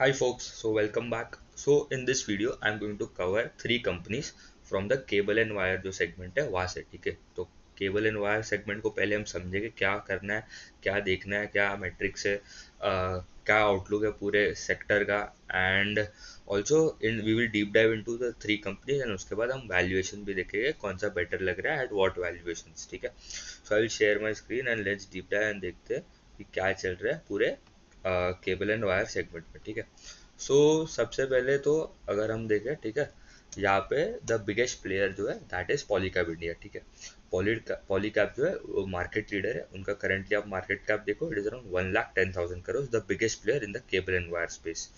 Hi folks, so welcome back. So in this video I'm going to cover three companies from the cable and wire जो segment है वहाँ से, ठीक है। तो केबल एंड वायर सेगमेंट को पहले हम समझेंगे क्या करना है, क्या देखना है, क्या मैट्रिक्स है, क्या आउटलुक है पूरे सेक्टर का, and also in we will deep dive into the three companies and उसके बाद हम वैल्यूएशन भी देखेंगे कौन सा बेटर लग रहा है एट व्हाट वैल्यूएशंस, ठीक है। So I will share my screen and let's deep dive and देखते हैं कि क्या चल रहा है पूरे केबल एंड वायर सेगमेंट में, ठीक है। सो सबसे पहले तो अगर हम देखें, ठीक है, यहाँ पे द बिगेस्ट प्लेयर जो है दैट इज पॉलीकैब इंडिया, ठीक है। पॉलीकैब जो है वो मार्केट लीडर है। उनका करंटली आप मार्केट कैप देखो, it is around 1,10,000 crore, the biggest player in the cable and wire space.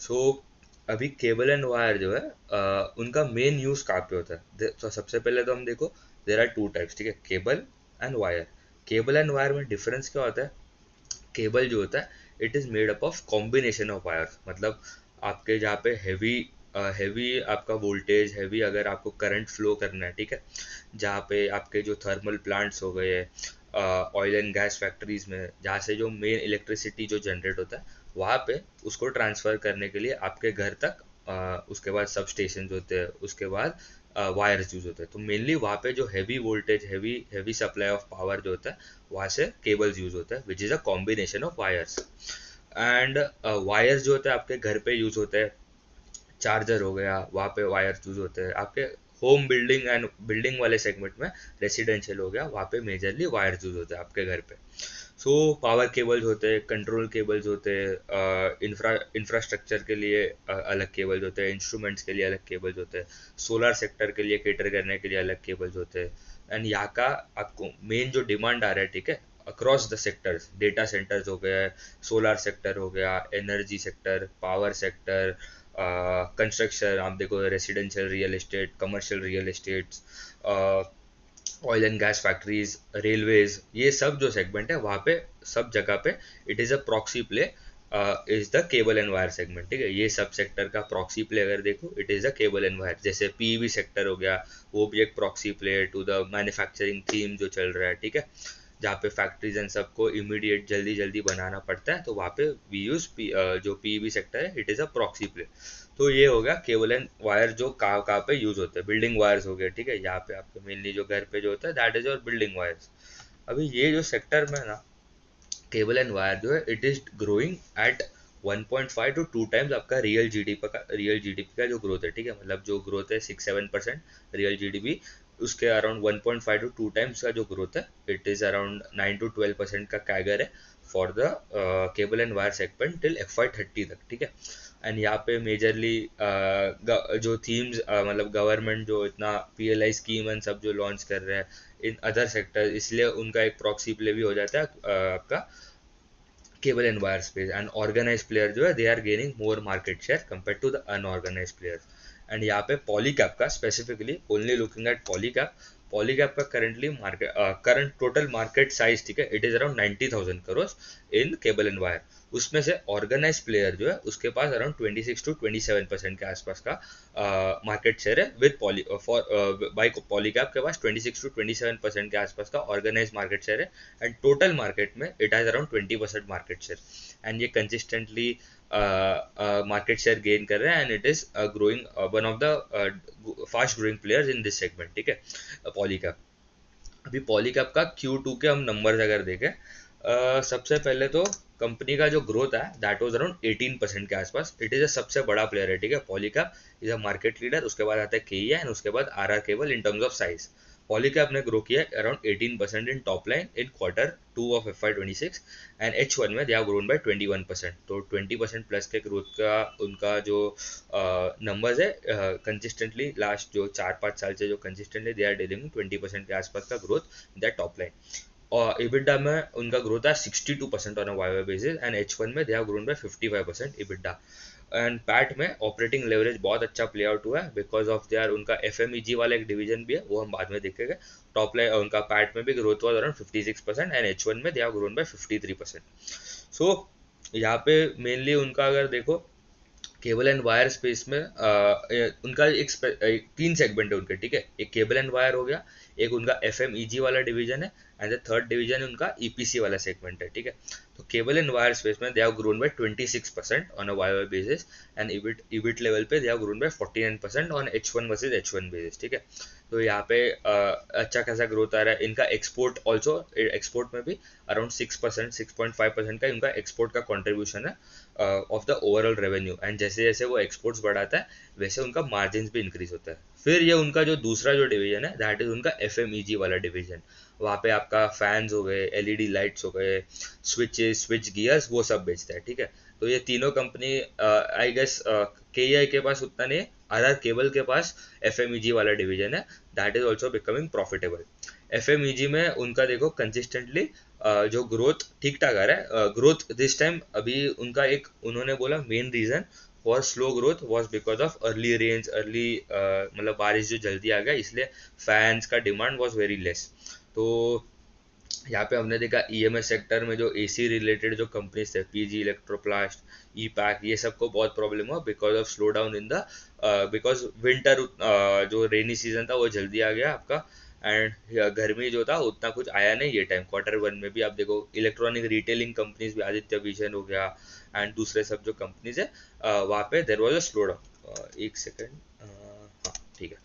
So अभी केबल एंड वायर जो है उनका मेन यूज कहाँ पे होता है। तो सबसे पहले तो हम देखो, देर आर टू टाइप्स, ठीक है, cable and wire. Cable and wire में डिफरेंस क्या होता है? केबल जो होता है it is made up of combination of wires, मतलब आपके जहाँ पे हैवी आपका वोल्टेज, हैवी अगर आपको करंट फ्लो करना है, ठीक है, जहाँ पे आपके जो थर्मल प्लांट्स हो गए, ऑयल एंड गैस फैक्ट्रीज में जहाँ से जो मेन इलेक्ट्रिसिटी जो जनरेट होता है वहाँ पे उसको ट्रांसफ़र करने के लिए आपके घर तक, उसके बाद सब स्टेशन होते हैं, उसके बाद वायर्स यूज होते हैं। तो मेनली वहाँ पे जो heavy voltage, heavy heavy supply of power जो होता है वहाँ से केबल्स यूज होता है, which is a combination of wires. And wires जो होता है आपके घर पे यूज होते हैं, चार्जर हो गया, वहाँ पे वायर्स यूज होते हैं। आपके होम बिल्डिंग एंड बिल्डिंग वाले सेगमेंट में, रेसिडेंशियल हो गया, वहाँ पे मेजरली वायर्स यूज होते हैं आपके घर पे। सो पावर केबल्स होते हैं, कंट्रोल केबल्स होते हैं, इंफ्रास्ट्रक्चर के लिए अलग केबल्स होते हैं, इंस्ट्रूमेंट्स के लिए अलग केबल्स होते हैं, सोलर सेक्टर के लिए केटर करने के लिए अलग केबल्स होते हैं। एंड यहाँ का आपको मेन जो डिमांड आ रहा है, ठीक है, across the sectors, data centres हो गया, सोलर सेक्टर हो गया, energy sector, power sector, construction, आप देखो residential real estate, commercial real estates, oil and gas factories, railways, ये सब जो सेगमेंट है वहाँ पे सब जगह पे it is a proxy play, is the cable and wire segment, ठीक है। ये सब सेक्टर का प्रॉक्सी प्ले अगर देखो, it is the cable and wire. जैसे पीईवी सेक्टर हो गया, वो भी एक proxy play to the manufacturing theme जो चल रहा है, ठीक है, जहाँ पे फैक्ट्रीज एंड सबको इमीडिएट जल्दी जल्दी बनाना पड़ता है, तो वहाँ पे वी यूज जो पीईवी सेक्टर है it is a proxy play. तो ये हो गया केबल एंड वायर जो कहाँ कहाँ पे यूज होते हैं। बिल्डिंग वायर्स हो गए, ठीक है, यहाँ पे आपके मेनली जो घर पे जो होता है दैट इज और बिल्डिंग वायर्स। अभी ये जो सेक्टर में ना, केबल एंड वायर जो है it is growing at 1.5 to 2 times आपका रियल जीडीपी का जो ग्रोथ है, ठीक है, मतलब जो ग्रोथ है 6-7% रियल जीडीपी, उसके अराउंड 1.5 to 2 टाइम्स का जो ग्रोथ है इट इज अराउंड 9 to 12% का कैगर है for the cable and wire segment till FY30 तक, ठीक है। एंड यहाँ पे मेजरली जो थीम्स, मतलब गवर्नमेंट जो इतना PLI स्कीम एंड सब जो लॉन्च कर रहे हैं इन अदर सेक्टर, इसलिए उनका एक प्रॉक्सी प्ले भी हो जाता है आपका cable and wire space. And organise player जो है they are gaining more market share compare to the unorganise player. And यहाँ पे पॉलीकैप का specifically only looking at Polycab, Polycab का currently market current total market size, ठीक है, it is around 90,000 crore in cable and wire. उसमें से ऑर्गेनाइज प्लेयर जो है उसके पास अराउंड 26 to 27% के आसपास का मार्केट शेयर है, with poly for by Polycab के पास 26 to 27% के आसपास का ऑर्गेनाइज मार्केट शेयर है। एंड टोटल मार्केट में it has around 20% market share. And ये कंसिस्टेंटली मार्केट शेयर गेन कर रहे हैं and it is growing, one of the fast growing players in this segment, ठीक है, पॉलीकैप। अभी पॉलीकैप का Q2 के हम नंबर्स अगर देखें, सबसे पहले तो कंपनी का जो ग्रोथ है दैट वाज अराउंड 18% के आसपास। इट इज़ अ सबसे बड़ा प्लेयर है, ठीक है, Polycab is a market leader. उसके बाद आता है KEI एंड उसके बाद RR cable in terms of size. Polycab ने ग्रो किया around 18% in top line in Q2 of FY26 and H1 में दे हैव ग्रोन बाय 21%। तो 20% प्लस के ग्रोथ का उनका जो नंबर्स है, कंसिस्टेंटली लास्ट जो 4-5 साल से जो कंसिस्टेंटली दे आर डिलीवरिंग 20% के आसपास का growth in that top line. और EBITDA में उनका ग्रोथ है 62% on a Y basis and H1 में they have grown by 55% EBITDA। And PAT में ऑपरेटिंग लेवरेज बहुत अच्छा प्ले आउट हुआ है बिकॉज ऑफ देयर, उनका FMEG वाला एक डिवीजन भी है, वो हम बाद में देखेंगे। टॉप लाइन उनका पैट में भी ग्रोथ हुआ अराउंड 56% एंड H1 में दे हैव ग्रोन बाय 53%। सो यहाँ पे मेनली उनका अगर देखो केबल एंड वायर स्पेस में उनका एक तीन सेगमेंट है उनके, ठीक है, एक केबल एंड वायर हो गया, एक उनका FMEG वाला डिवीजन है, एंड द थर्ड डिवीजन उनका EPC वाला सेगमेंट है, ठीक है। तो केबल एंड वायर स्पेस में they have grown by 26% on a YoY basis, and EBIT level पे they have grown by 49% on H1 versus H1 basis, ठीक है। तो यहाँ पे अच्छा खासा ग्रोथ आ रहा है इनका। एक्सपोर्ट ऑल्सो, एक्सपोर्ट में भी अराउंड 6%, 6.5% का इनका एक्सपोर्ट का कॉन्ट्रीब्यूशन है of the overall revenue, and जैसे जैसे वो एक्सपोर्ट्स बढ़ाता है वैसे उनका मार्जिन भी इंक्रीज होता है। फिर ये उनका जो दूसरा जो डिवीजन है दैट इज उनका FMEG वाला डिवीजन। वहाँ पे आपका फैंस हो गए, LED लाइट्स हो गए, स्विचेस, स्विच गियर्स, वो सब बेचता है, ठीक है। तो ये तीनों कंपनी आई गेस KEI के पास उतना नहीं है, RR केबल के पास FMEG वाला डिवीजन है, that is also becoming profitable. FMEG में उनका देखो कंसिस्टेंटली जो ग्रोथ ठीक ठाक आ रहा है। ग्रोथ दिस टाइम अभी उनका एक उन्होंने बोला main reason for slow growth was because of early rains, early मतलब बारिश जो जल्दी आ गया, इसलिए फैंस का डिमांड वॉज वेरी लेस। तो यहाँ पे हमने देखा EMS सेक्टर में जो AC रिलेटेड जो कंपनीज थे, PG इलेक्ट्रोप्लास्ट, EPAC, ये सबको बहुत प्रॉब्लम हुआ because of slow down in the because winter जो रेनी सीजन था वो जल्दी आ गया आपका, एंड गर्मी जो था उतना कुछ आया नहीं ये टाइम। Q1 में भी आप देखो इलेक्ट्रॉनिक रिटेलिंग कंपनीज भी, आदित्य विजन हो गया एंड दूसरे सब जो कंपनीज है वहाँ पे there was a slow down. एक सेकेंड, हाँ ठीक है।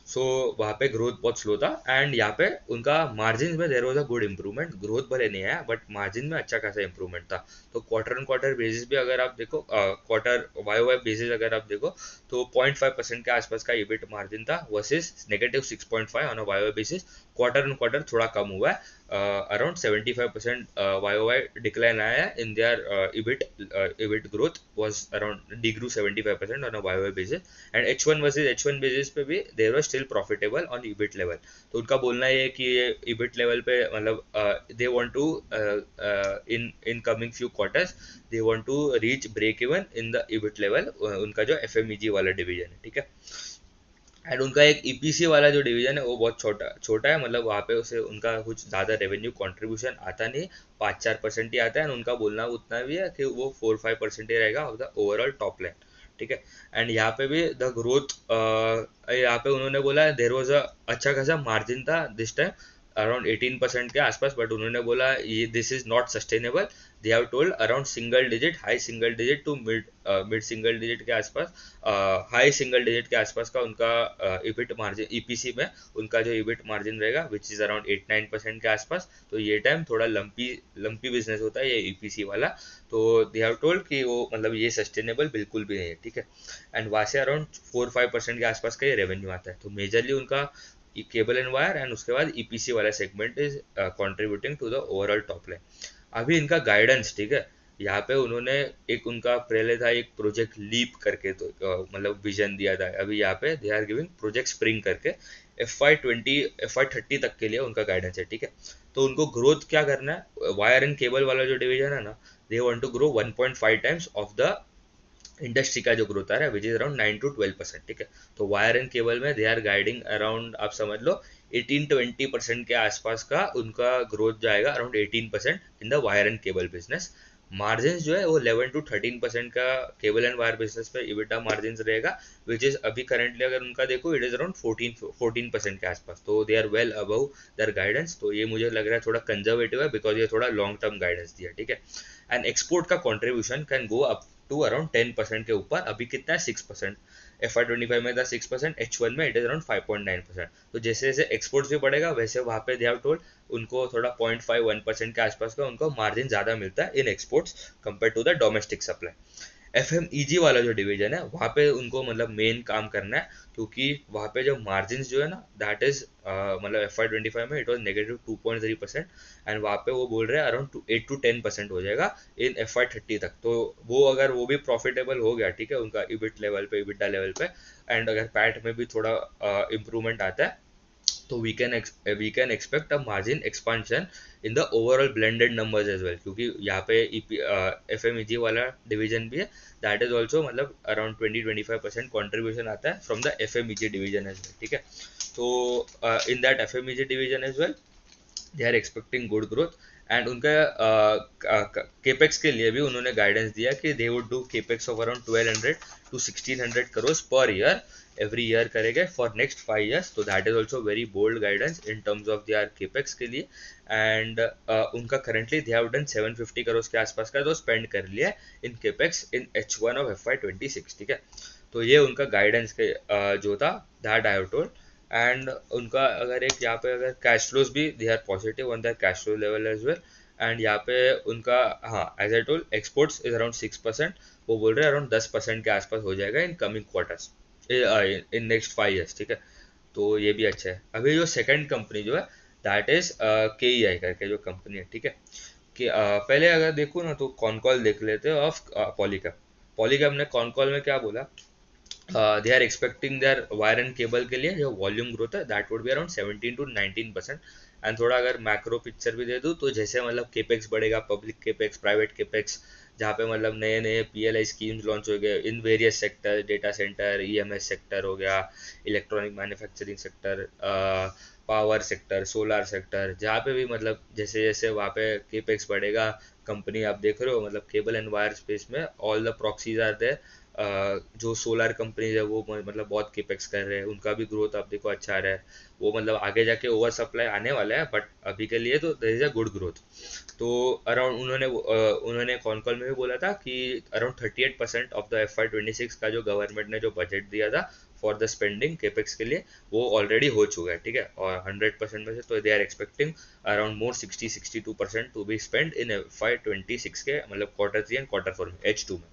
सो वहाँ पे ग्रोथ बहुत स्लो था, एंड यहाँ पे उनका मार्जिन में there was a good improvement. Growth भले नहीं आया बट मार्जिन में अच्छा खासा इंप्रूवमेंट था। तो क्वार्टर बेसिस भी अगर आप देखो, क्वार्टर YoY बेसिस अगर आप देखो तो 0.5% के आसपास का EBIT मार्जिन था versus -6.5 on a YoY basis. Quarter थोड़ा कम हुआ है, अराउंड 75% YoY डिक्लाइन आया है in their EBIT growth was around degrowth 75% on a YoY basis, and H1 versus H1 basis पे भी there were still profitable on EBIT level. तो उनका बोलना ये है कि ये EBIT लेवल पे मतलब they want to in coming few quarters they want to reach break even in the EBIT level, उनका जो FMEG वाला डिवीजन है, ठीक है। एंड उनका एक EPC वाला जो डिवीजन है वो बहुत छोटा छोटा है, मतलब वहाँ पे उसे उनका कुछ ज़्यादा रेवेन्यू कंट्रीब्यूशन आता नहीं, 5-4% ही आता है, एंड उनका बोलना उतना भी है कि वो 4-5% ही रहेगा of the overall top line, ठीक है। एंड यहाँ पे भी द ग्रोथ, यहाँ पे उन्होंने बोला देर वॉज अ अच्छा खासा मार्जिन था दिस टाइम अराउंड 18% के आसपास, बट उन्होंने बोला ये this is not sustainable. They have told around single digit, high single digit to mid single digit के आसपास, हाई सिंगल डिजिट के आसपास का उनका EBIT मार्जिन EPC में उनका जो EBIT मार्जिन रहेगा विच इज़ अराउंड 8-9% के आसपास। तो ये टाइम थोड़ा लंपी बिजनेस होता है ये EPC वाला। तो दे हैव टोल्ड कि वो मतलब ये सस्टेनेबल बिल्कुल भी नहीं है, ठीक है। एंड वहाँ से अराउंड 4-5% के आसपास का ये रेवेन्यू आता है। तो मेजरली उनका केबल एंड वायर एंड उसके बाद EPC वाला segment is contributing to the overall top line. अभी इनका गाइडेंस, ठीक है, यहाँ पे उन्होंने एक उनका पहले था एक प्रोजेक्ट लीप करके, तो मतलब विजन दिया था। अभी यहाँ पे they are giving project spring करके FY30 तक के लिए उनका गाइडेंस है, ठीक है। तो उनको ग्रोथ क्या करना है, वायर एंड केबल वाला जो डिवीजन है ना, they want to grow 1.5 times of the industry का जो ग्रोथ आ रहा है विच इज अराउंड 9-12%, ठीक है। तो वायर एंड केबल में दे आर गाइडिंग अराउंड, आप समझ लो 18-20% के आसपास का उनका ग्रोथ जाएगा, around 18% in the wire and cable business. Margin जो है वो 11-13% का केबल एंड वायर बिजनेस पे EBITDA मार्जिन रहेगा, विच इज अभी करंटली अगर उनका देखो इट इज अराउंड 14% के आसपास। तो they are well above their guidance. तो ये मुझे लग रहा है थोड़ा कंजर्वेटिव है बिकॉज ये थोड़ा लॉन्ग टर्म गाइडेंस दिया, ठीक है। एंड एक्सपोर्ट का contribution can go up to around 10% के ऊपर। अभी कितना है, 6%। FY25 में था 6%, H1 में इट इज अराउंड 5.9%। तो जैसे जैसे एक्सपोर्ट्स भी बढ़ेगा वैसे वहाँ पे दे हैव टोल्ड उनको थोड़ा 0.5-1% के आसपास का उनको मार्जिन ज़्यादा मिलता है in exports compare to the domestic supply. FMEG वाला जो डिवीजन है वहाँ पे उनको मतलब मेन काम करना है, क्योंकि वहाँ पे जो मार्जिन जो है ना दैट इज मतलब FY25 में इट वॉज -2.3%, एंड वहाँ पे वो बोल रहे हैं अराउंड 8-10% हो जाएगा इन FY30 तक। तो वो अगर वो भी प्रॉफिटेबल हो गया, ठीक है, उनका EBIT लेवल पे, EBITDA लेवल पे, एंड अगर पैट में भी थोड़ा इम्प्रूवमेंट आता है, तो we can expect a margin expansion in the overall blended numbers as well, क्योंकि यहाँ पे FMEG वाला डिवीजन भी है, दैट इज ऑल्सो मतलब अराउंड 20-25% कॉन्ट्रीब्यूशन आता है from the FMEG division as well, ठीक है। तो in that FMEG division as well they are expecting good growth, and उनका केपेक्स के लिए भी उन्होंने गाइडेंस दिया कि they would do capex of around 1200 to 1600 crore per year, every year करेंगे फॉर नेक्स्ट 5 years. तो that is also very bold guidance in terms of their capex के लिए. एंड उनका currently they have done 750 crore के आसपास का तो स्पेंड कर लिया इन capex in H1 of FY26. ठीक है, तो ये उनका गाइडेंस के जो था that I have told. And उनका अगर एक यहाँ पे अगर कैश फ्लोज भी they are positive on the cash flow level as well. And यहाँ पे उनका हाँ as I told exports is around 6%. वो बोल रहे हैं अराउंड 10% के आसपास हो जाएगा in coming quarters, in next 5 years. ठीक है, तो ये भी अच्छा है. अभी जो सेकंड कंपनी जो है दैट इज KEI करके जो कंपनी है. ठीक है, कि पहले अगर देखो ना तो कॉनकॉल देख लेते हैं ऑफ पॉलीकैप. पॉलीकैप ने कॉनकॉल में क्या बोला, they are expecting their wire and cable के लिए जो वॉल्यूम ग्रोथ है that would be around 17 to 19%. And थोड़ा अगर मैक्रो पिक्चर भी दे दूँ तो जैसे मतलब केपेक्स बढ़ेगा, पब्लिक केपेक्स, प्राइवेट केपेक्स, जहाँ पे मतलब नए नए PLI स्कीम्स लॉन्च हो गए in various sector, data centre, EMS sector हो गया, electronic manufacturing sector, power sector, solar sector, जहाँ पे भी मतलब जैसे जैसे वहाँ पे केपेक्स बढ़ेगा, कंपनी आप देख रहे हो मतलब केबल एंड वायर स्पेस में all the proxies are there. जो सोलर कंपनीज है वो मतलब बहुत केपेक्स कर रहे हैं, उनका भी ग्रोथ आप देखो अच्छा आ रहा है. वो मतलब आगे जाके ओवर सप्लाई आने वाला है बट अभी के लिए तो there is a good growth. तो अराउंड उन्होंने कॉन कॉल में भी बोला था कि अराउंड 38% ऑफ द FY26 का जो गवर्नमेंट ने जो बजट दिया था फॉर द स्पेंडिंग केपेक्स के लिए वो ऑलरेडी हो चुका है. ठीक है, और 100% में से तो they are expecting around more 60-62% to be spend in FY26 के मतलब Q3 एंड Q4 में, H2 में.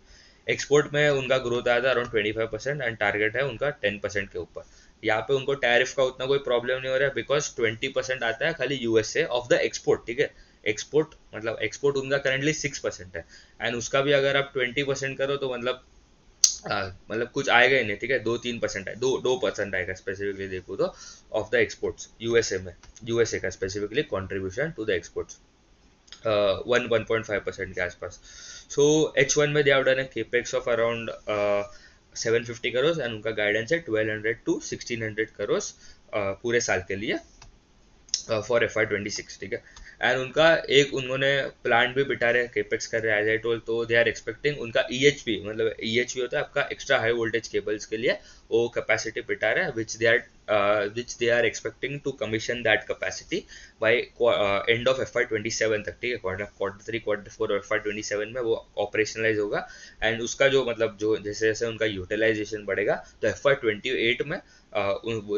एक्सपोर्ट में उनका ग्रोथ आया था अराउंड 25% एंड टारगेट है उनका 10% के ऊपर. यहाँ पे उनको टैरिफ का उतना कोई प्रॉब्लम नहीं हो रहा है बिकॉज 20% आता है खाली USA ऑफ द एक्सपोर्ट. ठीक है, एक्सपोर्ट मतलब एक्सपोर्ट उनका करेंटली 6% है एंड उसका भी अगर आप 20% करो तो मतलब मतलब कुछ आएगा ही नहीं. ठीक है, 2-3% है, 2% आएगा स्पेसिफिकली देखो तो ऑफ द एक्सपोर्ट्स USA में, USA का specifically contribution to the exports 1.5% के आसपास. सो H1 में they have done a capex of around 750 crore and उनका गाइडेंस है 1200 to 1600 करोड़ पूरे साल के लिए फॉर FY26. ठीक है, एंड उनका एक उन्होंने प्लान भी बिठा रहे केपेक्स कर रहे हैं एज आई टोल्ड. तो दे आर एक्सपेक्टिंग उनका EHV मतलब EHV होता है आपका एक्स्ट्रा हाई वोल्टेज केबल्स के लिए, वो कैपेसिटी बिठा रहे हैं which they are expecting to commission that capacity by end of FY27 तक. ठीक है, Q3 Q4 और FY27 में वो ऑपरेशनलाइज होगा. एंड उसका जो मतलब जो जैसे जैसे उनका यूटिलाइजेशन बढ़ेगा तो FY28 में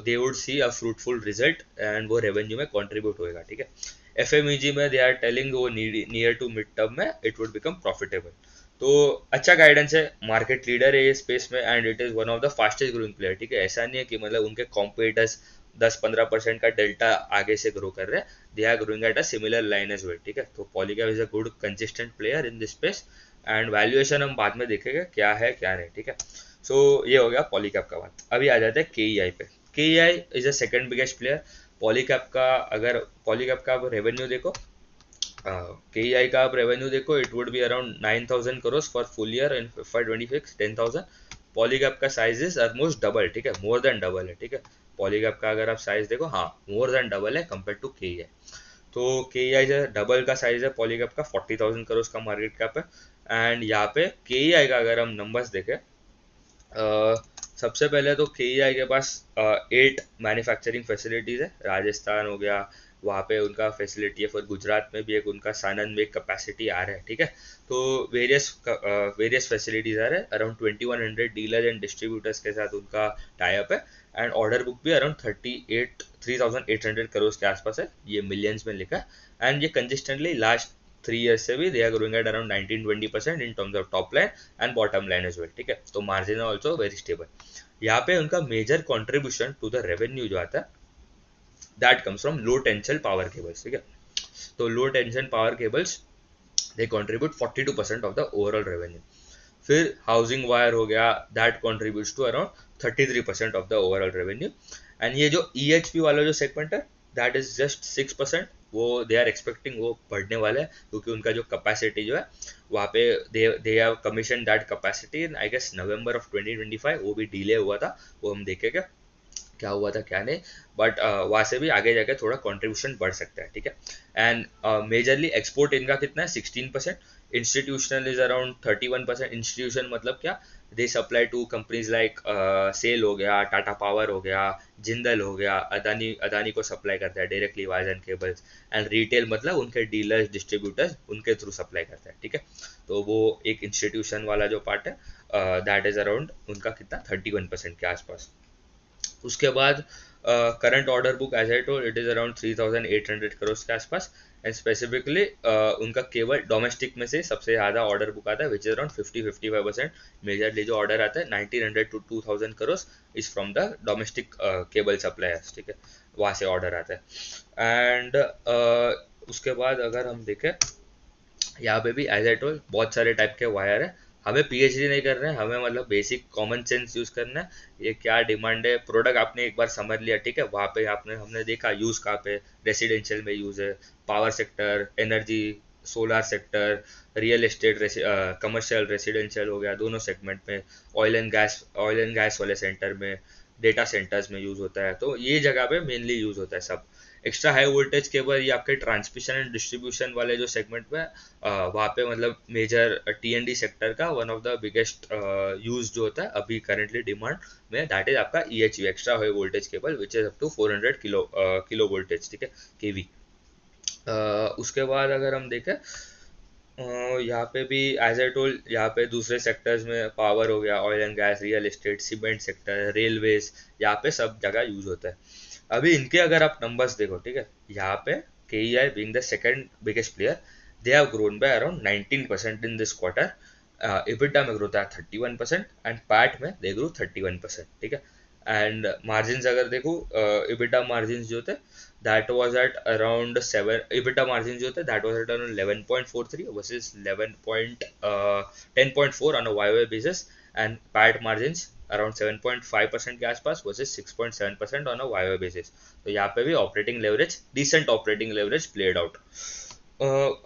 they would see a fruitful result and वो रेवेन्यू में कंट्रीब्यूट होएगा. ठीक है, FMEG में दे आर टेलिंग वो नियर टू मिड टर्म में इट वुड बिकम प्रॉफिटेबल. तो अच्छा गाइडेंस है, मार्केट लीडर है ये स्पेस में and it is one of the fastest growing player. ठीक है, ऐसा नहीं है कि मतलब उनके कॉम्पिटिटर्स 10-15% का डेल्टा आगे से ग्रो कर रहे हैं, they are growing at a similar line as well. ठीक है, तो Polycab is a good consistent player in this space and valuation हम बाद में देखेंगे क्या है क्या नहीं. ठीक है, सो ये हो गया पॉलीकैप का बात. अभी आ जाते हैं KEI पे. KEI is a second biggest player. Polycab का अगर पॉलीकैप का रेवेन्यू देखो, KEI का आप रेवेन्यू देखो, it would be around 9000 crore for full year in FY26, 10,000. Polycab का साइज इज ऑलमोस्ट डबल. ठीक है, मोर देन डबल है. ठीक है, पॉलीकैप का अगर आप साइज देखो, हाँ मोर देन डबल है कंपेयर टू KEI. तो KEI जो डबल का साइज है पॉलीकैप का, 40,000 करोड़ का मार्केट कैप है. एंड यहाँ पे KEI का अगर हम नंबर्स देखें, सबसे पहले तो KEI के पास 8 मैन्युफैक्चरिंग फैसिलिटीज़ है. राजस्थान हो गया, वहाँ पे उनका फैसिलिटी है. फिर गुजरात में भी एक उनका सानंद में एक कैपेसिटी आ रहा है. ठीक है, तो वेरियस फैसिलिटीज़ आ रहे हैं. अराउंड 2100 डीलर एंड डिस्ट्रीब्यूटर्स के साथ उनका टाइप है. एंड ऑर्डर बुक भी अराउंड 3,800 करोड़ के आसपास है, ये मिलियंस में लिखा है. एंड ये कंसिस्टेंटली लास्ट 3 years से भी they are growing at around 19-20% in terms of top line and bottom line as well. ठीक है, तो मार्जिन ऑल्सो वेरी स्टेबल. यहाँ पे उनका major contribution to the revenue जो आता है that comes from low tension power cables. ठीक है, तो low tension power cables they contribute 42% of the overall revenue. फिर हाउसिंग वायर हो गया, that contributes to around 33% of the overall revenue. And ये जो EHP वाला जो सेगमेंट है दैट इज जस्ट 6%. वो दे आर एक्सपेक्टिंग वो बढ़ने वाला है क्योंकि उनका जो कैपेसिटी जो है वहाँ पे they have commission that capacity in I guess November of 2025. वो भी डिले हुआ था, वो हम देखेंगे. क्या हुआ था क्या नहीं, बट वहाँ से भी आगे जाके थोड़ा कंट्रीब्यूशन बढ़ सकता है, ठीक है। एंड मेजरली एक्सपोर्ट इनका कितना है 16%, इंस्टीट्यूशनल इज अराउंड 31%। इंस्टीट्यूशन मतलब क्या, they supply to companies like SAIL हो गया, टाटा पावर हो गया, जिंदल हो गया, अदानी अदानी को सप्लाई करता है directly wires and cables. And retail मतलब उनके डीलर्स डिस्ट्रीब्यूटर्स उनके थ्रू सप्लाई करता है, ठीक है। तो वो एक इंस्टीट्यूशन वाला जो पार्ट है, दैट इज अराउंड उनका कितना 31% के आसपास। उसके बाद current order book as I told it is around 3,800 crore के आसपास। एंड स्पेसिफिकली उनका केवल डोमेस्टिक में से सबसे ज़्यादा ऑर्डर बुक आता है, विच इज अराउंड 50-55%। मेजरली जो ऑर्डर आता है 1,900 to 2,000 crore is from the domestic cable suppliers, ठीक है। वहाँ से ऑर्डर आता है। एंड उसके बाद अगर हम देखें, यहाँ पे भी एज आई टोल्ड बहुत सारे टाइप के वायर है। हमें पीएचडी नहीं करना है, हमें मतलब बेसिक कॉमन सेंस यूज करना है। ये क्या डिमांड है, प्रोडक्ट आपने एक बार समझ लिया, ठीक है। वहाँ पे आपने हमने देखा यूज कहाँ पे, रेसिडेंशियल में यूज है, power sector, energy, solar sector, real estate, commercial residential हो गया, दोनों सेगमेंट में। ऑयल एंड गैस वाले सेंटर में, डेटा सेंटर्स में यूज होता है, तो ये जगह पे मेनली यूज होता है सब। एक्स्ट्रा हाई वोल्टेज केबल ये आपके ट्रांसमिशन एंड डिस्ट्रीब्यूशन वाले जो सेगमेंट में, वहाँ पे मतलब मेजर टीएनडी सेक्टर का one of the biggest use जो होता है अभी करेंटली डिमांड में, दैट इज आपका EHV, extra high voltage cable, which is up to 400 kilo voltage, ठीक है, केवी। उसके बाद अगर हम देखें, यहाँ पे भी एज आई टोल्ड, यहाँ पे दूसरे सेक्टर्स में पावर हो गया, oil and gas, real estate, cement sector, railways, यहाँ पे सब जगह यूज होता है। अभी इनके अगर आप नंबर्स देखो, ठीक है, यहाँ पे KEI being the second biggest player, they have grown by around 19% in this quarter. EBITDA में ग्रोथ आया 31% एंड पैट में दे ग्रो 31%, ठीक है। एंड मार्जिन अगर देखो, EBITDA मार्जिन जो थे that was at around 7, EBITDA margin जो थे that was at around 11.43 versus 10.4 on a YoY basis. And PAT margin around 7.5% के आसपास versus 6.7% on a YoY basis. तो यहाँ पे भी operating leverage, decent operating leverage played out.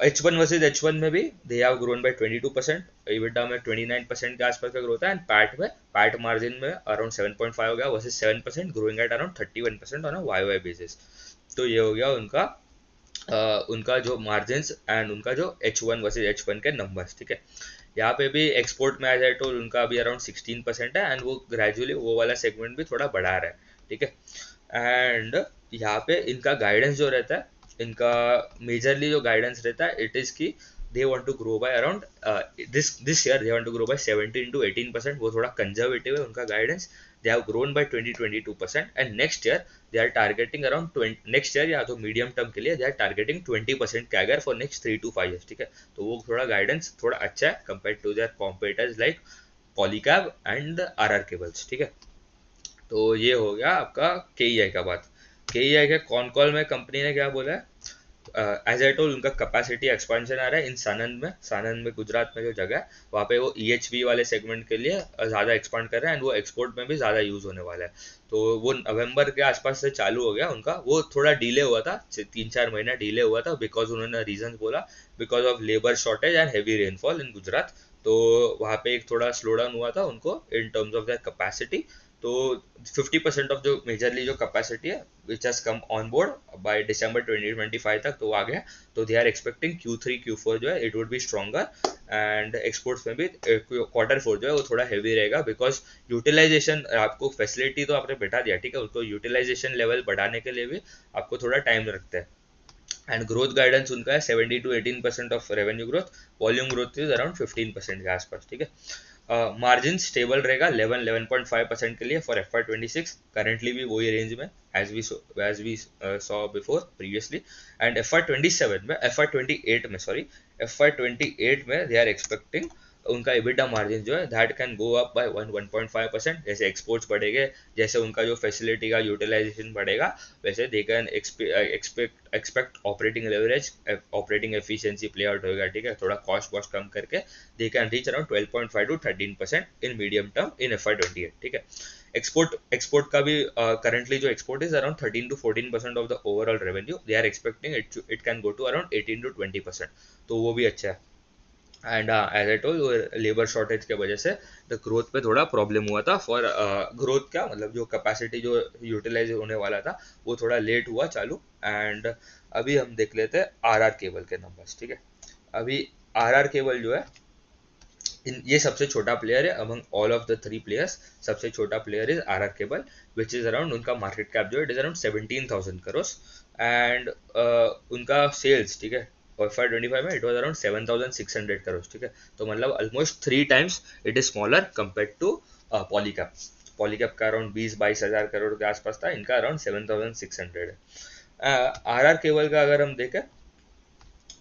H1 versus H1 में भी they have grown by 22%, EBITDA में 29% के आसपास का ग्रोथ है। एंड पैट मार्जिन में अराउंड 7.5 हो गया versus 7%, growing at around 31% on a YoY basis. तो ये हो गया उनका उनका जो मार्जिन एंड उनका जो H1 वर्सेज H1 के नंबर्स, ठीक है। यहाँ पे भी एक्सपोर्ट में एज आई टोल्ड उनका अभी अराउंड 16% है, एंड वो ग्रेजुअली वो वाला सेगमेंट भी थोड़ा बढ़ा रहा है, ठीक है। एंड यहाँ पे इनका गाइडेंस जो रहता है, इनका मेजरली जो गाइडेंस रहता है इट इज की they want to grow by around this year they want to grow by 17 to 18%। वो थोड़ा कंजर्वेटिव है उनका guidance. They have grown by 22% and next year they are targeting around 20, next year या तो medium term के लिए they are targeting 20% CAGR for next 3 to 5 years, ठीक है। तो वो थोड़ा गाइडेंस थोड़ा अच्छा है compare to their competitors like Polycab and RR cables, ठीक है। तो ये हो गया आपका KEI का बात। KEI के कॉन कॉल में कंपनी ने क्या बोला है, एज आई टोल्ड उनका कैपेसिटी एक्सपेंशन आ रहा है इन सानंद में गुजरात में जो जगह है, वहाँ पे वो EHV वाले सेगमेंट के लिए ज़्यादा एक्सपांड कर रहे हैं, एंड वो एक्सपोर्ट में भी ज़्यादा यूज़ होने वाला है। तो वो नवंबर के आसपास से चालू हो गया उनका, वो थोड़ा डिले हुआ था, 3-4 महीना डिले हुआ था, बिकॉज उन्होंने रीजन बोला, because of labour shortage and heavy rainfall in Gujarat. तो वहाँ पे एक थोड़ा स्लो डाउन हुआ था उनको इन टर्म्स ऑफ दैट कैपेसिटी। तो 50% ऑफ जो मेजरली जो कैपेसिटी है which has come on board by December 2025 तक, तो आ गया। तो they are expecting Q3 Q4 जो है it would be stronger, and exports में भी Q4 जो है वो थोड़ा हैवी रहेगा, बिकॉज यूटिलाइजेशन आपको फैसिलिटी तो आपने बैठा दिया, ठीक है, उसको यूटिलाइजेशन लेवल बढ़ाने के लिए भी आपको थोड़ा टाइम लगता है। एंड ग्रोथ गाइडेंस उनका है 17 to 18% of revenue growth, volume growth is around 15% के आसपास, ठीक है। मार्जिन स्टेबल रहेगा 11-11.5% के लिए फॉर FY26, करेंटली भी वही रेंज में as we saw before previously. And FY28 में दे आर एक्सपेक्टिंग उनका EBITDA मार्जिन जो है that can go up by 1.5%। जैसे एक्सपोर्ट्स बढ़ेंगे, जैसे उनका जो फैसिलिटी का यूटिलाइजेशन बढ़ेगा, वैसे they can expect operating leverage, operating efficiency play out होगा, ठीक है। थोड़ा कॉस्ट वॉस्ट कम करके they can reach around 12.5 to 13% in medium term in FY28, ठीक है। एक्सपोर्ट का भी करंटली जो export is around 13 to 14% of the overall revenue, they are expecting it can go to around 18 to 20%, तो वो भी अच्छा है। And as I told labour shortage के वजह से द ग्रोथ पे थोड़ा प्रॉब्लम हुआ था फॉर ग्रोथ, क्या मतलब जो कैपेसिटी जो यूटिलाइज होने वाला था वो थोड़ा लेट हुआ चालू। एंड अभी हम देख लेते हैं आरआर केबल के नंबर्स, ठीक है। अभी आरआर केबल जो है ये सबसे छोटा प्लेयर है among all of the three players. सबसे छोटा player is R R cable, which is around, उनका मार्केट कैप जो है it is around 17,000 crore. And उनका सेल्स, ठीक है, और FY 25 में इट वॉज अराउंड 7,600 करोड़, ठीक है। तो मतलब almost 3 times it is smaller compare to Polycab. Polycab का अराउंड 20-22 हज़ार करोड़ के आसपास था, इनका अराउंड 7,600 है। आर आर केबल का अगर हम देखें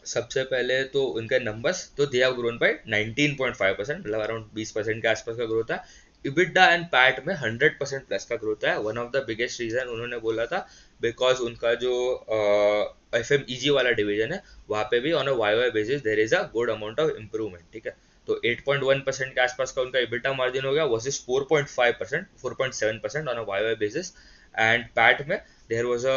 सबसे पहले तो उनके नंबर्स, तो दे हैव ग्रोन बाय 19.5%, मतलब अराउंड 20% के आसपास का ग्रोथ है। इबिडा एंड पैट में 100% प्लस का ग्रोथ है। One of the biggest reason उन्होंने बोला था बिकॉज उनका जो FMEG वाला डिवीजन है वहाँ पे भी on a Y basis there is a good amount of improvement, ठीक है। तो 8.1% के आसपास का उनका इबिटा मार्जिन हो गया versus 4.5%, 4.7% on a Y basis. And PAT में there was a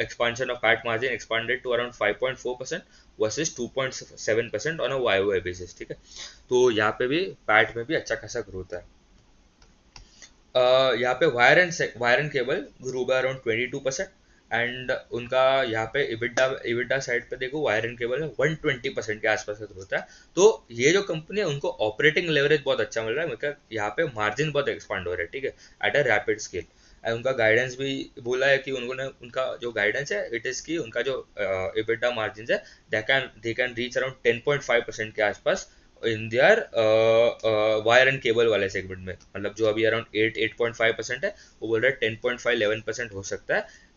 expansion of PAT margin expanded to around 5.4% versus 2.7% on a YOY basis, ठीक है। तो यहाँ पे भी पैट में भी अच्छा खासा ग्रोथ है। यहाँ पे wire and cable grow by around 22%। And उनका यहाँ पे इबिडा इबिडा साइड पे देखो वायर एंड केबल में 120% के आसपास का ग्रोथ है। तो ये जो कंपनी है उनको ऑपरेटिंग लेवरेज बहुत अच्छा मिल रहा है, मतलब यहाँ पे मार्जिन बहुत एक्सपांड हो रहा है, ठीक है, at a rapid scale. And उनका गाइडेंस भी बोला है कि उन्होंने, उनका जो गाइडेंस है इट इज की उनका जो इबिडा मार्जिन है दे कैन रीच अराउंड 10.5% के आसपास इन दियर वायर एंड केबल वाले सेगमेंट में। मतलब जो अभी अराउंड 8.5% है वो बोल रहा है 10.5-11% हो सकता है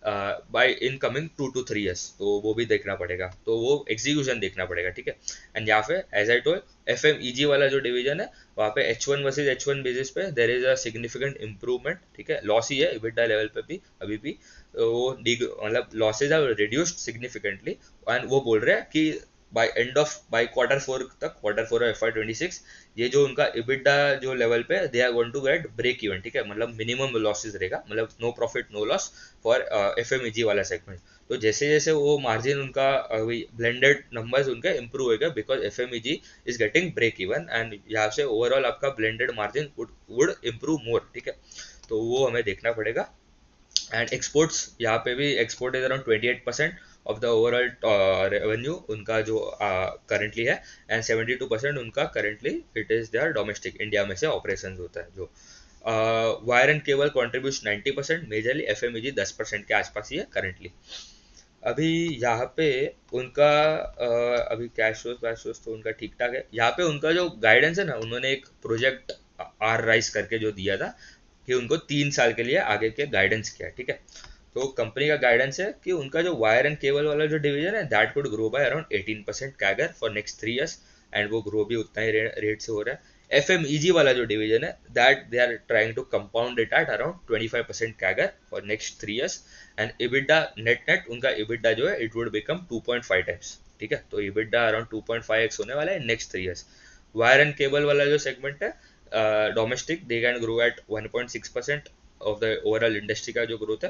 bye in coming 2 to 3 years। तो वो भी देखना पड़ेगा, तो वो एग्जीक्यूशन देखना पड़ेगा, ठीक है। एंड यहाँ पे एज आई टोल्ड FMEG वाला जो डिवीजन है वहाँ पे H1 वर्सेज H1 बेसिस पे देर इज अ सिग्निफिकेंट इम्प्रूवमेंट, ठीक है। लॉस ही है इबिडा लेवल पे भी अभी भी, तो वो मतलब losses are reduced significantly. And वो बोल रहे हैं कि बाय Q4 तक, Q4 ऑफ FY 26, ये जो उनका इबिडा जो लेवल पे they are going to get break even, ठीक है। मतलब मिनिमम लॉसेस रहेगा, मतलब no profit no loss for FMEG वाला सेगमेंट। तो जैसे जैसे वो मार्जिन उनका ब्लेंडेड नंबर्स उनके इम्प्रूव होगा because FMEG is getting break even, and यहाँ से ओवरऑल आपका blended margin would improve more, ठीक है। तो वो हमें देखना पड़ेगा। एंड एक्सपोर्ट्स, यहाँ पे भी export is around 28% of the overall revenue उनका जो करंटली है। एंड 72% उनका currently it is there domestic, India में से ऑपरेशन होता है। जो wire and cable contribute 90%, majorly FMEG 10% के आसपास ही है करंटली। अभी यहाँ पे उनका अभी कैश फ्लोज तो उनका ठीक ठाक है। यहाँ पे उनका जो गाइडेंस है ना, उन्होंने एक प्रोजेक्ट आर राइज करके जो दिया था कि उनको 3 साल के लिए आगे के गाइडेंस किया, ठीक है। तो कंपनी का गाइडेंस है कि उनका जो वायर एंड केबल वाला जो डिवीजन है that could grow by around 18% CAGR for next 3 years। And वो ग्रो भी उतना ही रेट से हो रहा है। FMEG वाला जो डिवीजन है that they are trying to compound it at around 25% CAGR for next 3 years। And EBITDA net net उनका इबिडा जो है इट वुड बिकम 2.5 टाइम्स, ठीक है। तो इबिडा अराउंड 2.5x होने वाला है next 3 years। Wire and cable वाला जो सेगमेंट है domestic they can grow at 1.6% of the overall industry का जो ग्रोथ है।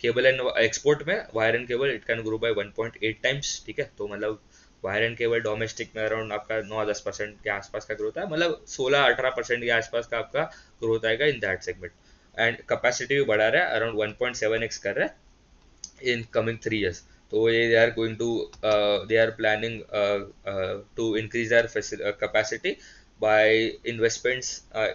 केबल एंड एक्सपोर्ट में wire and cable it can grow by 1.8 times, ठीक है। तो मतलब वायर एंड केबल डोमेस्टिक में अराउंड आपका 9-10% के आसपास का ग्रोथ है, मतलब 16-18% के आसपास का आपका ग्रोथ आएगा in that segment. And capacity भी बढ़ा रहा है, अराउंड 1.7x कर रहा है इन कमिंग 3 years। तो ये they are going to they are planning to increase their capacity by investments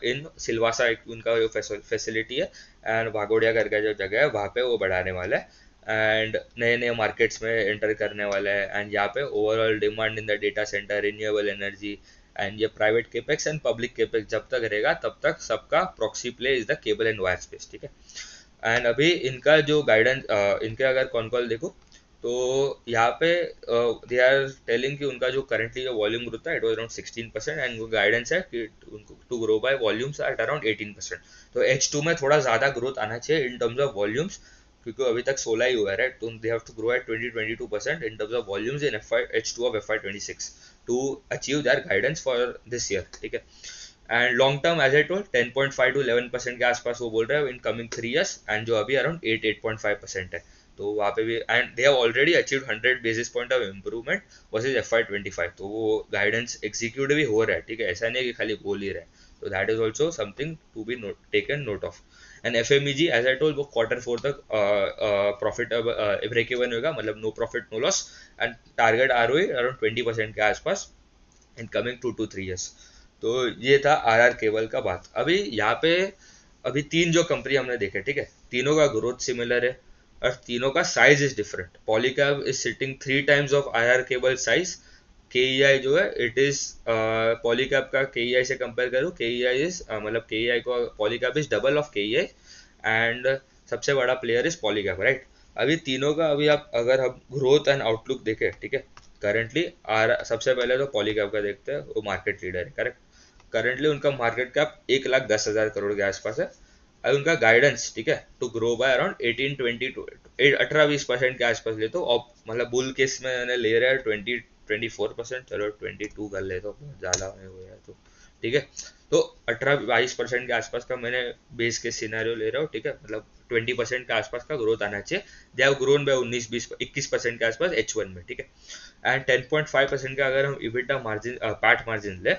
in Silvassa, एक उनका जो फैसिलिटी है, एंड भागोड़िया करके जो जगह है वहाँ पे वो बढ़ाने वाला है। एंड नए नए मार्केट्स में एंटर करने वाला है। एंड यहाँ पे overall demand in the data centre, renewable energy and ये private capex and public capex जब तक रहेगा तब तक सबका proxy play is the cable and wire space, ठीक है। एंड अभी इनका जो गाइडेंस, इनके अगर कौन कॉल देखो तो यहाँ पे दे आर टेलिंग कि उनका जो करंटली जो वॉल्यूम ग्रोथ है it was around 16%। And guidance है कि उनको to grow by volumes at around 18%। तो H2 में थोड़ा ज़्यादा ग्रोथ आना चाहिए इन टर्म्स ऑफ वॉल्यूम्स, क्योंकि अभी तक 16 ही हुआ है, राइट। तो they have to grow at 20-22% in terms of volumes in H2 of FY 26 to achieve their guidance for this year, ठीक है। And long term as I told 10.5 to 11% के आसपास वो बोल रहे हैं इन कमिंग 3 years। एंड जो अभी अराउंड 8.5% है। तो वहाँ पे भी and they have already achieve 100 basis point of improvement versus FY25, तो वो गाइडेंस एग्जीक्यूट भी हो रहा है, ठीक है, ऐसा नहीं है कि खाली बोल ही रहा है। तो that is also something to be taken note of. And FMEG as I told वो Q4 तक प्रॉफिट ब्रेक इवन होगा, मतलब no profit no loss, and target ROE around 20% के आसपास इन कमिंग 2 to 3 years। तो ये था RR केबल का बात। अभी यहाँ पे अभी तीन जो कंपनी हमने देखे, ठीक है, तीनों का ग्रोथ सिमिलर है और तीनों का size is different. Polycab is sitting 3 times of IR cable size. KEI जो है इट इज पॉलीकैब का KEI से कंपेयर करूँ, KEI इज मतलब KEI को Polycab is double of KEI and सबसे बड़ा प्लेयर इज पॉलीकैब, राइट। अभी तीनों का अभी आप अगर हम ग्रोथ एंड आउटलुक देखें, ठीक है, करंटली सबसे पहले तो पॉलीकैब का देखते हैं, वो मार्केट लीडर है, करेक्ट। करंटली उनका मार्केट कैप 1,10,000 करोड़ के आसपास है। अब उनका गाइडेंस, ठीक है, टू ग्रो बाय अराउंड 18-20% के आसपास ले, तो मतलब बुल केस में मैंने ले रहा है 24%, चलो 22 कर ले तो बहुत ज़्यादा हो गया तो, ठीक है। तो 18-22% के आसपास का मैंने बेस के सिनेरियो ले रहा हूँ, ठीक है, मतलब 20% के आसपास का ग्रोथ आना चाहिए। दे हैव ग्रोन बाय 19-20-21% के आसपास H1 में, ठीक है। एंड 10.5% का अगर हम EBITDA मार्जिन पैट मार्जिन ले,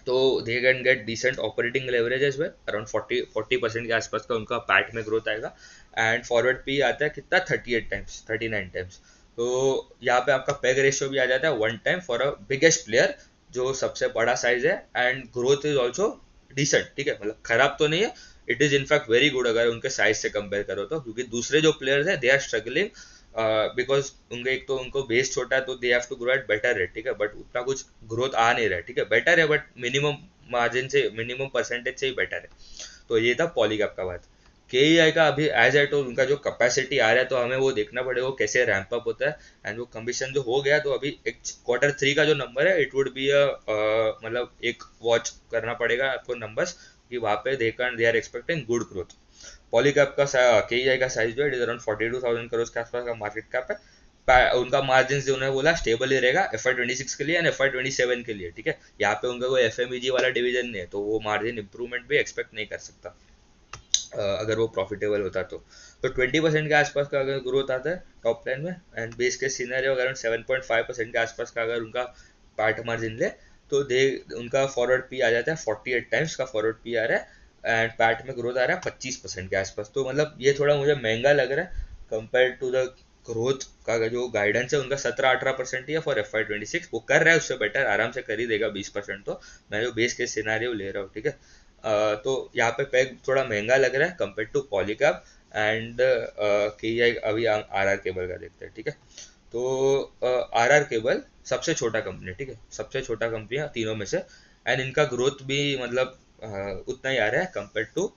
तो they can get decent operating leverage as well, around 40% के आसपास का उनका पैट में ग्रोथ आएगा। एंड फॉरवर्ड पी आता है कितना 38 टाइम्स 39 टाइम्स। तो यहाँ पे आपका पेग रेशियो भी आ जाता है 1 time for a biggest player जो सबसे बड़ा साइज है। And growth is also decent, ठीक है, मतलब खराब तो नहीं है, it is in fact very good अगर उनके साइज से कंपेयर करो तो, क्योंकि दूसरे जो प्लेयर्स है दे आर स्ट्रगलिंग बिकॉज उनके एक तो उनको बेस छोटा है तो they have to grow at better rate, ठीक है, बट उतना कुछ ग्रोथ आ नहीं रहा है, ठीक है, बेटर है बट मिनिमम मार्जिन से मिनिमम परसेंटेज से ही बेटर है। तो ये था पॉलीकैप का बात। KEI का अभी एज आई टोल्ड उनका जो कैपेसिटी आ रहा है तो हमें वो देखना पड़ेगा वो कैसे रैंप अप होता है। एंड वो कमीशन जो हो गया तो अभी एक Q3 का जो नंबर है इट वुड बी मतलब एक वॉच करना पड़ेगा आपको नंबर्स कि वहाँ पे they are expecting good growth. Polycab का KEI का साइज जो है इट इज अराउंड 42,000 करोड़ के आसपास का मार्केट कैप है। उनका मार्जिन जो उन्होंने बोला स्टेबल ही रहेगा FY26 के लिए एंड FY27 के लिए, ठीक है। यहाँ पे उनका कोई FMEG वाला डिवीजन नहीं है तो वो मार्जिन इंप्रूवमेंट भी एक्सपेक्ट नहीं कर सकता अगर वो प्रॉफिटेबल होता तो 20% के आसपास का अगर ग्रोथ आता है टॉप लाइन में एंड बेस के सीनरियो अगर 7.5% के आसपास का अगर उनका पैट मार्जिन ले तो दे उनका फॉरवर्ड पी आ जाता है 48 टाइम्स का फॉरवर्ड पी आ रहा है एंड पैट में ग्रोथ आ रहा है 25% के आसपास। तो मतलब ये थोड़ा मुझे महंगा लग रहा है कंपेयर टू द ग्रोथ का जो गाइडेंस है उनका 17-18% ही है फॉर FY26। वो कर रहा है उससे बेटर, आराम से कर ही देगा 20%। तो मैं जो बेस के सिनारियो ले रहा हूँ, ठीक है, तो यहाँ पे पैग थोड़ा महंगा लग रहा है compare to Polycab and KEI। अभी RR केबल का देखते हैं, ठीक है। तो RR केबल सबसे छोटा कंपनी, ठीक है, सबसे छोटा कंपनी है तीनों में से एंड इनका ग्रोथ भी मतलब उतना ही आ रहा है compare to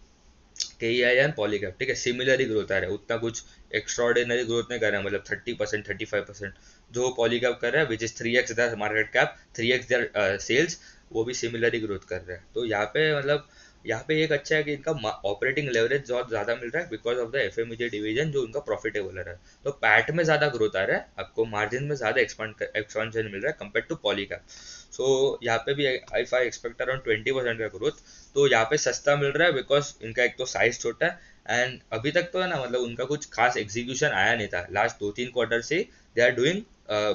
KEI and Polycab, ठीक है, सिमिलर ही ग्रोथ आ रहा है, उतना कुछ एक्स्ट्राऑर्डिनरी ग्रोथ नहीं कर रहा है, मतलब 30% 35% जो पॉलीकैब कर रहा है which is 3x the market cap 3x the sales, वो भी सिमिलर ही ग्रोथ कर रहा है। तो यहाँ पे मतलब यहाँ पे एक अच्छा है कि इनका ऑपरेटिंग लेवरेज बहुत ज़्यादा मिल रहा है because of the FMEG division जो उनका प्रॉफिटेबल है। तो पैट में ज़्यादा ग्रोथ आ रहा है, आपको मार्जिन में ज़्यादा एक्सपांशन मिल रहा है कंपेयर टू पॉलीकैब। सो यहाँ पे भी इफ आई एक्सपेक्ट अराउंड 20% का ग्रोथ, तो यहाँ पे सस्ता मिल रहा है बिकॉज इनका एक तो साइज छोटा है एंड अभी तक तो है ना, मतलब उनका कुछ खास एग्जीक्यूशन आया नहीं था लास्ट 2-3 क्वार्टर से they are doing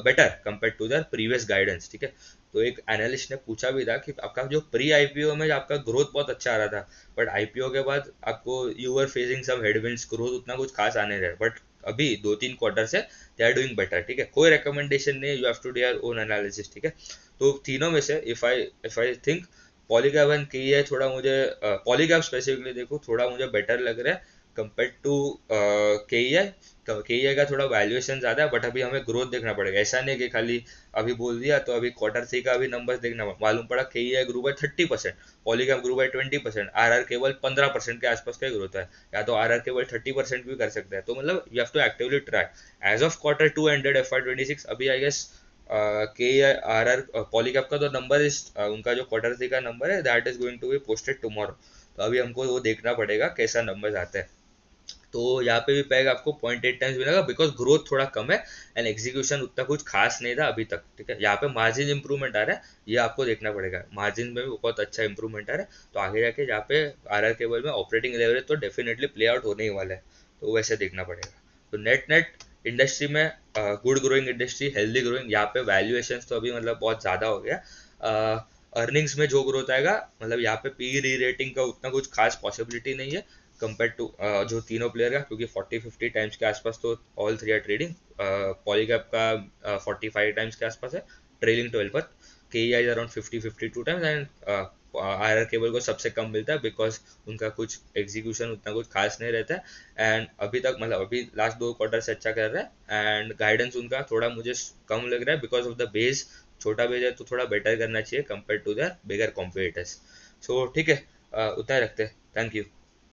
better compare to their previous guidance, ठीक है। तो एक एनालिस्ट ने पूछा भी था कि आपका जो प्री IPO में आपका ग्रोथ बहुत अच्छा आ रहा था बट IPO के बाद आपको you are facing some headwinds, growth उतना कुछ खास आने रहे, बट अभी 2-3 क्वार्टर से दे आर डूइंग बेटर, ठीक है। कोई रिकमेंडेशन नहीं, you have to do your own analysis, ठीक है। तो तीनों में से if I think Polycab and KEI थोड़ा मुझे पॉलीकैब स्पेसिफिकली देखो थोड़ा मुझे बेटर लग रहा है कंपेयर टू KEI। KEI का थोड़ा वैल्यूएशन ज़्यादा है बट अभी हमें ग्रोथ देखना पड़ेगा, ऐसा नहीं कि खाली अभी बोल दिया तो अभी Q3 का अभी नंबर्स देखना मालूम पड़ा KEI grow by 30%, Polycab grow by 20%, RR केवल 15% के आसपास का ग्रोथ है, या तो RR केवल 30% भी कर सकता है। तो मतलब you have to actively try as of Q2 ended FY26 अभी I guess KEI RR Polycab का तो नंबर इस उनका जो Q3 का नंबर है that is going to be posted tomorrow. तो अभी हमको वो देखना पड़ेगा कैसा नंबर आता है। तो यहाँ पे भी पैग आपको 0.8 टाइम्स मिलेगा बिकॉज ग्रोथ थोड़ा कम है एंड एग्जीक्यूशन उतना कुछ खास नहीं था अभी तक, ठीक है। यहाँ पे मार्जिन इंप्रूवमेंट आ रहा है, ये आपको देखना पड़ेगा, मार्जिन में भी बहुत अच्छा इंप्रूवमेंट आ रहा है। तो आगे जाके यहाँ पे RR केबल में ऑपरेटिंग लेवरेज तो डेफिनेटली प्ले आउट होने ही वाला है, तो वैसे देखना पड़ेगा। तो नेट नेट इंडस्ट्री में good growing industry, healthy growing, यहाँ पे वैल्यूएशन तो अभी मतलब बहुत ज़्यादा हो गया। अर्निंग्स में जो ग्रोथ आएगा, मतलब यहाँ पे पी री रेटिंग का उतना कुछ खास पॉसिबिलिटी नहीं है कंपेयर टू जो तीनों प्लेयर का, क्योंकि 40-50 टाइम्स के आसपास तो all three are trading. Polycab का 45 टाइम्स के आसपास है ट्रेलिंग 12 पर। K E I around 50-52 times, and R R Kabel को सबसे कम मिलता है बिकॉज उनका कुछ एग्जीक्यूशन उतना कुछ खास नहीं रहता है। एंड अभी तक मतलब अभी लास्ट 2 क्वार्टर से अच्छा कर रहा है, एंड गाइडेंस उनका थोड़ा मुझे कम लग रहा है बिकॉज ऑफ द बेस। छोटा बेस है तो थोड़ा बेटर करना चाहिए compare to the bigger competitors. So ठीक है, उतना ही रखते हैं। Thank you.